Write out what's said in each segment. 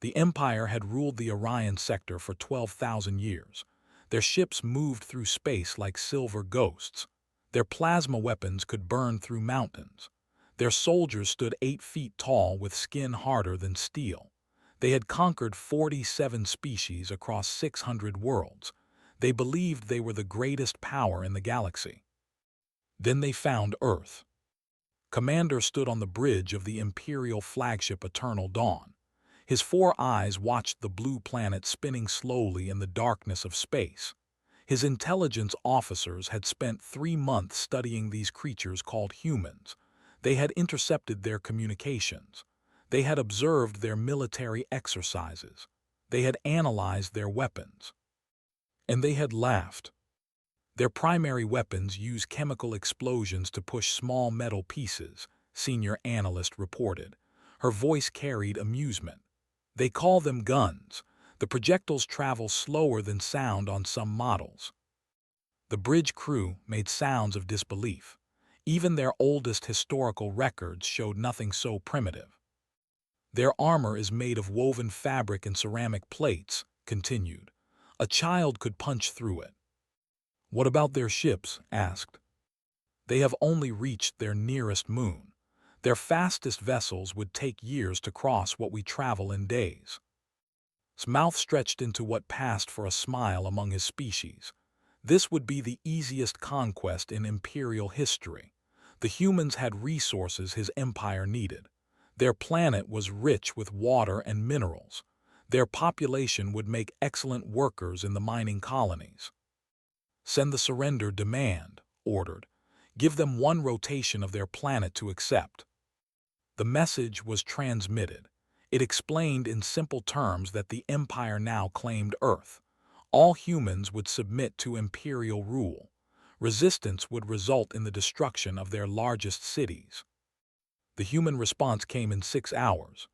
The Empire had ruled the Orion sector for 12,000 years. Their ships moved through space like silver ghosts. Their plasma weapons could burn through mountains. Their soldiers stood 8 feet tall with skin harder than steel. They had conquered 47 species across 600 worlds. They believed they were the greatest power in the galaxy. Then they found Earth. Commander stood on the bridge of the Imperial flagship Eternal Dawn. His 4 eyes watched the blue planet spinning slowly in the darkness of space. His intelligence officers had spent 3 months studying these creatures called humans. They had intercepted their communications. They had observed their military exercises. They had analyzed their weapons. And they had laughed. Their primary weapons use chemical explosions to push small metal pieces, senior analyst reported. Her voice carried amusement. They call them guns. The projectiles travel slower than sound on some models. The bridge crew made sounds of disbelief. Even their oldest historical records showed nothing so primitive. Their armor is made of woven fabric and ceramic plates, continued. A child could punch through it. What about their ships? Asked. They have only reached their nearest moon. Their fastest vessels would take years to cross what we travel in days. His mouth stretched into what passed for a smile among his species. This would be the easiest conquest in Imperial history. The humans had resources his empire needed. Their planet was rich with water and minerals. Their population would make excellent workers in the mining colonies. Send the surrender demand, ordered. Give them 1 rotation of their planet to accept. The message was transmitted. It explained in simple terms that the Empire now claimed Earth. All humans would submit to imperial rule. Resistance would result in the destruction of their largest cities. The human response came in 6 hours.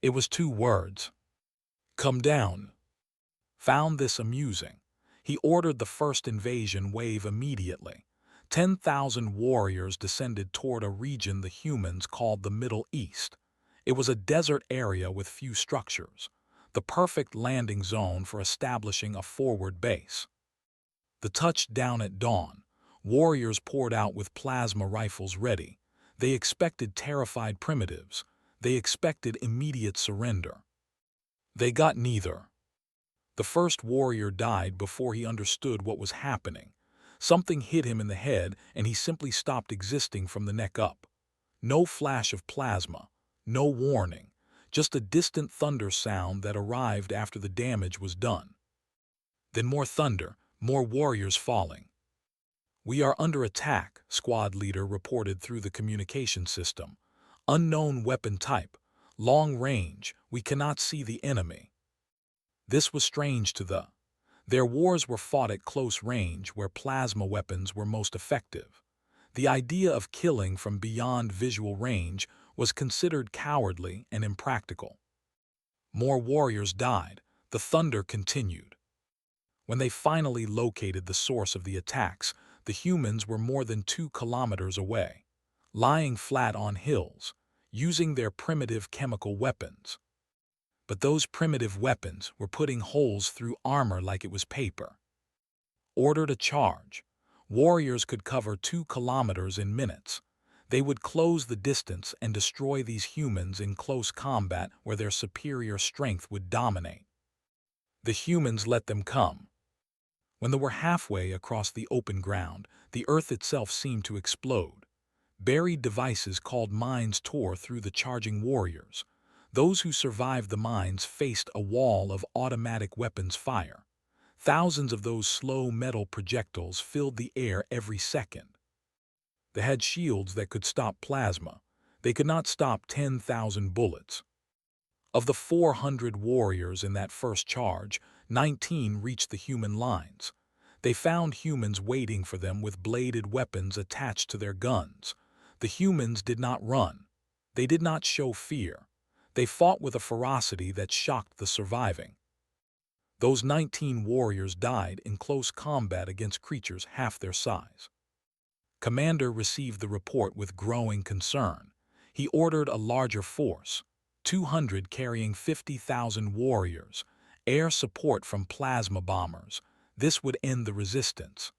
It was 2 words. Come down. Found this amusing. He ordered the first invasion wave immediately. 10,000 warriors descended toward a region the humans called the Middle East. It was a desert area with few structures, the perfect landing zone for establishing a forward base. The touchdown at dawn. Warriors poured out with plasma rifles ready. They expected terrified primitives. They expected immediate surrender. They got neither. The first warrior died before he understood what was happening. Something hit him in the head and he simply stopped existing from the neck up. No flash of plasma. No warning, just a distant thunder sound that arrived after the damage was done. Then more thunder, more warriors falling. We are under attack, squad leader reported through the communication system. Unknown weapon type, long range, we cannot see the enemy. This was strange to Their wars were fought at close range where plasma weapons were most effective. The idea of killing from beyond visual range was considered cowardly and impractical. More warriors died. The thunder continued. When they finally located the source of the attacks, the humans were more than 2 kilometers away, lying flat on hills, using their primitive chemical weapons. But those primitive weapons were putting holes through armor like it was paper. Ordered a charge. Warriors could cover 2 kilometers in minutes. They would close the distance and destroy these humans in close combat where their superior strength would dominate. The humans let them come. When they were halfway across the open ground, the earth itself seemed to explode. Buried devices called mines tore through the charging warriors. Those who survived the mines faced a wall of automatic weapons fire. Thousands of those slow metal projectiles filled the air every second. They had shields that could stop plasma. They could not stop 10,000 bullets. Of the 400 warriors in that first charge, 19 reached the human lines. They found humans waiting for them with bladed weapons attached to their guns. The humans did not run. They did not show fear. They fought with a ferocity that shocked the surviving. Those 19 warriors died in close combat against creatures half their size. Commander received the report with growing concern. He ordered a larger force. 200 carrying 50,000 warriors, air support from plasma bombers. This would end the resistance.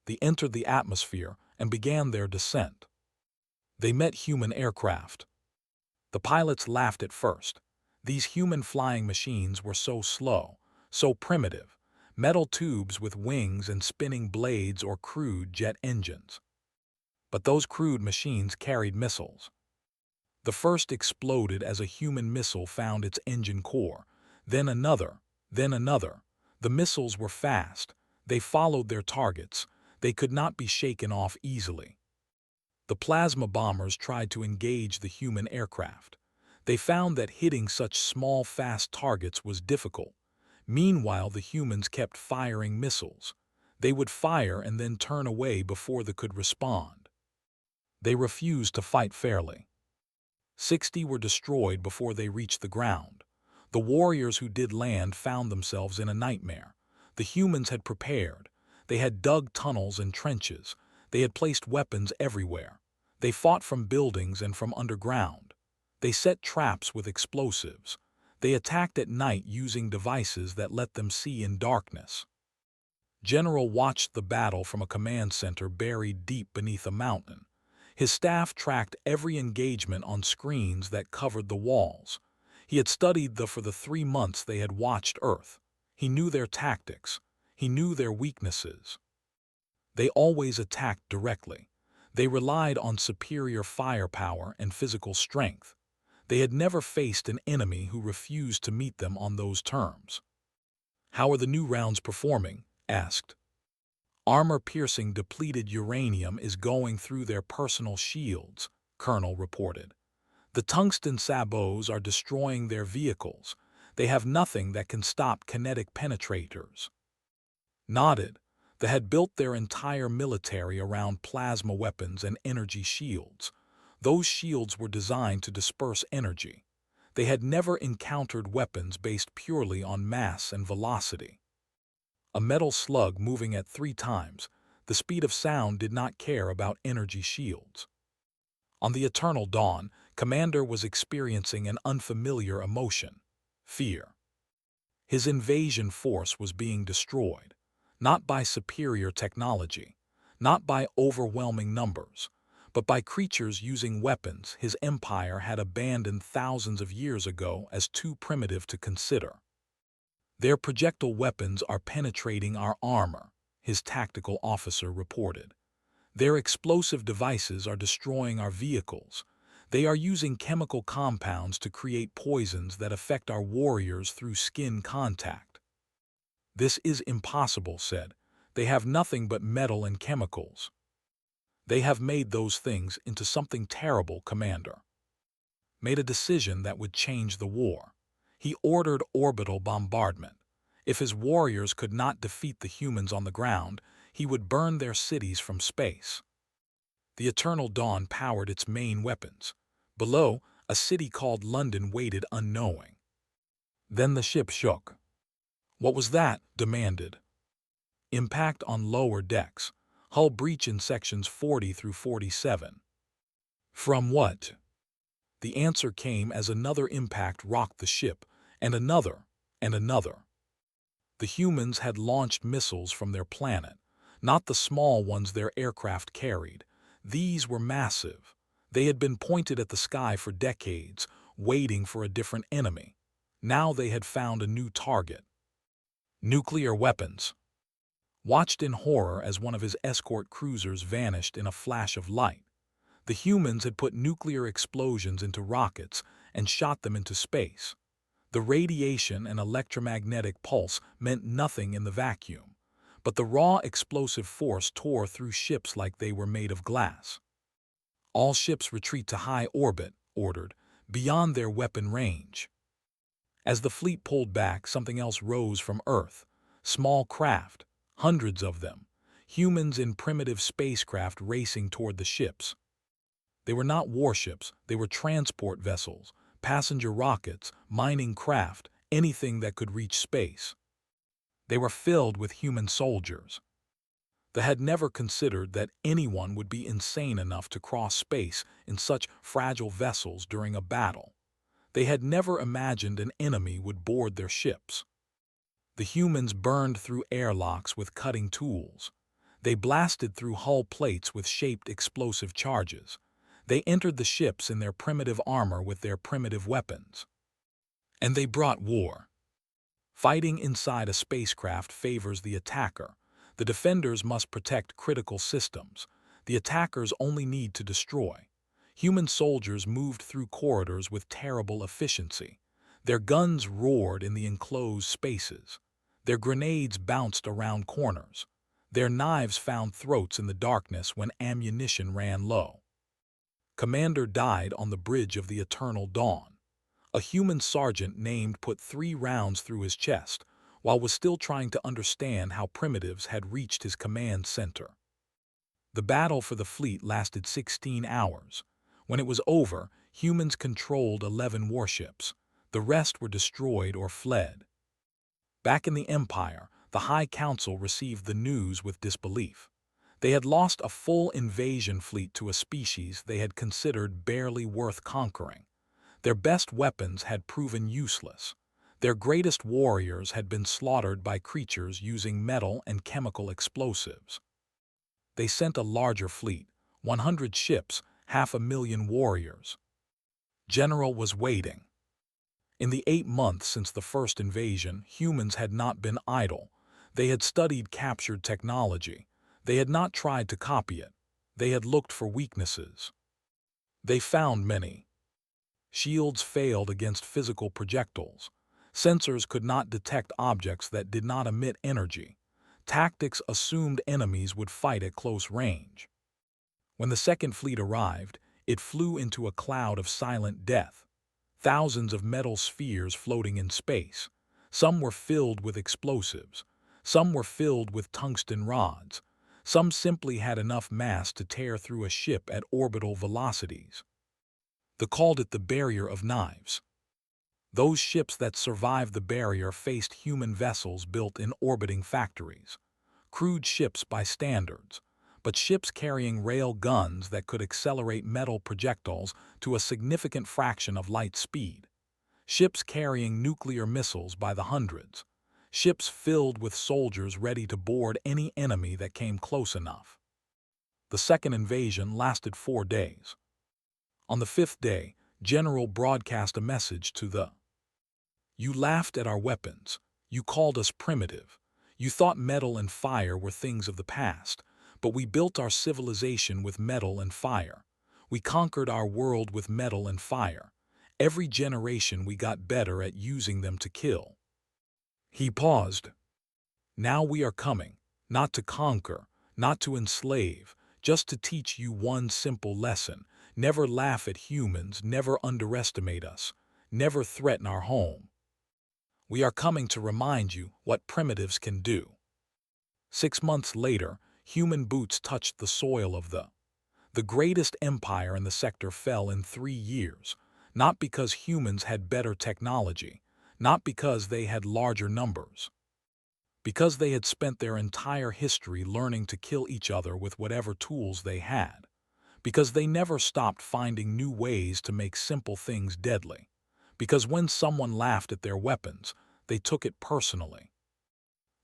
They entered the atmosphere and began their descent. They met human aircraft. The pilots laughed at first. These human flying machines were so slow, so primitive, metal tubes with wings and spinning blades or crude jet engines. But those crude machines carried missiles. The first exploded as a human missile found its engine core, then another, then another. The missiles were fast. They followed their targets. They could not be shaken off easily. The plasma bombers tried to engage the human aircraft. They found that hitting such small, fast targets was difficult. Meanwhile, the humans kept firing missiles. They would fire and then turn away before they could respond. They refused to fight fairly. 60 were destroyed before they reached the ground. The warriors who did land found themselves in a nightmare. The humans had prepared. They had dug tunnels and trenches. They had placed weapons everywhere. They fought from buildings and from underground. They set traps with explosives. They attacked at night using devices that let them see in darkness. General watched the battle from a command center buried deep beneath a mountain. His staff tracked every engagement on screens that covered the walls. He had studied for the 3 months they had watched Earth. He knew their tactics. He knew their weaknesses. They always attacked directly. They relied on superior firepower and physical strength. They had never faced an enemy who refused to meet them on those terms. "How are the new rounds performing?" asked. "Armor-piercing depleted uranium is going through their personal shields," Colonel reported. "The tungsten sabots are destroying their vehicles. They have nothing that can stop kinetic penetrators." Nodded. They had built their entire military around plasma weapons and energy shields. Those shields were designed to disperse energy. They had never encountered weapons based purely on mass and velocity. A metal slug moving at 3 times the speed of sound did not care about energy shields. On the Eternal Dawn, Commander was experiencing an unfamiliar emotion: fear. His invasion force was being destroyed, not by superior technology, not by overwhelming numbers, but by creatures using weapons his empire had abandoned thousands of years ago as too primitive to consider. "Their projectile weapons are penetrating our armor," his tactical officer reported. "Their explosive devices are destroying our vehicles. They are using chemical compounds to create poisons that affect our warriors through skin contact." "This is impossible," said. "They have nothing but metal and chemicals." "They have made those things into something terrible," Commander made a decision that would change the war. He ordered orbital bombardment. If his warriors could not defeat the humans on the ground, he would burn their cities from space. The Eternal Dawn powered its main weapons. Below, a city called London waited unknowing. Then the ship shook. "What was that?" demanded. "Impact on lower decks. Hull breach in sections 40 through 47. "From what?" The answer came as another impact rocked the ship, and another, and another. The humans had launched missiles from their planet, not the small ones their aircraft carried. These were massive. They had been pointed at the sky for decades, waiting for a different enemy. Now they had found a new target. Nuclear weapons. Watched in horror as one of his escort cruisers vanished in a flash of light. The humans had put nuclear explosions into rockets and shot them into space. The radiation and electromagnetic pulse meant nothing in the vacuum, but the raw explosive force tore through ships like they were made of glass. "All ships retreat to high orbit," ordered, "beyond their weapon range." As the fleet pulled back, something else rose from Earth. Small craft, hundreds of them, humans in primitive spacecraft racing toward the ships. They were not warships, they were transport vessels, passenger rockets, mining craft, anything that could reach space. They were filled with human soldiers. They had never considered that anyone would be insane enough to cross space in such fragile vessels during a battle. They had never imagined an enemy would board their ships. The humans burned through airlocks with cutting tools. They blasted through hull plates with shaped explosive charges. They entered the ships in their primitive armor with their primitive weapons. And they brought war. Fighting inside a spacecraft favors the attacker. The defenders must protect critical systems. The attackers only need to destroy. Human soldiers moved through corridors with terrible efficiency. Their guns roared in the enclosed spaces. Their grenades bounced around corners. Their knives found throats in the darkness when ammunition ran low. Commander died on the bridge of the Eternal Dawn. A human sergeant named put 3 rounds through his chest, while was still trying to understand how primitives had reached his command center. The battle for the fleet lasted 16 hours. When it was over, humans controlled 11 warships. The rest were destroyed or fled. Back in the Empire, the High Council received the news with disbelief. They had lost a full invasion fleet to a species they had considered barely worth conquering. Their best weapons had proven useless. Their greatest warriors had been slaughtered by creatures using metal and chemical explosives. They sent a larger fleet, 100 ships, 500,000 warriors. General was waiting. In the 8 months since the first invasion, humans had not been idle. They had studied captured technology. They had not tried to copy it. They had looked for weaknesses. They found many. Shields failed against physical projectiles. Sensors could not detect objects that did not emit energy. Tactics assumed enemies would fight at close range. When the second fleet arrived, it flew into a cloud of silent death. Thousands of metal spheres floating in space. Some were filled with explosives. Some were filled with tungsten rods. Some simply had enough mass to tear through a ship at orbital velocities. They called it the barrier of knives. Those ships that survived the barrier faced human vessels built in orbiting factories. Crude ships by standards, but ships carrying rail guns that could accelerate metal projectiles to a significant fraction of light speed. Ships carrying nuclear missiles by the hundreds. Ships filled with soldiers ready to board any enemy that came close enough. The second invasion lasted 4 days. On the 5th day, General broadcast a message to the "You laughed at our weapons. You called us primitive. You thought metal and fire were things of the past, but we built our civilization with metal and fire. We conquered our world with metal and fire. Every generation we got better at using them to kill." He paused. "Now we are coming, not to conquer, not to enslave, just to teach you one simple lesson. Never laugh at humans, never underestimate us, never threaten our home. We are coming to remind you what primitives can do." 6 months later, human boots touched the soil of the greatest empire in the sector fell in 3 years, not because humans had better technology, not because they had larger numbers, because they had spent their entire history learning to kill each other with whatever tools they had, because they never stopped finding new ways to make simple things deadly, because when someone laughed at their weapons, they took it personally.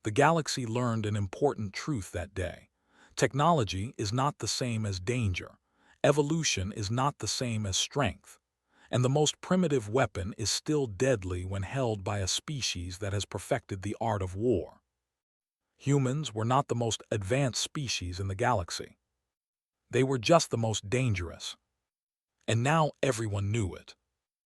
The galaxy learned an important truth that day. Technology is not the same as danger. Evolution is not the same as strength. And the most primitive weapon is still deadly when held by a species that has perfected the art of war. Humans were not the most advanced species in the galaxy. They were just the most dangerous. And now everyone knew it.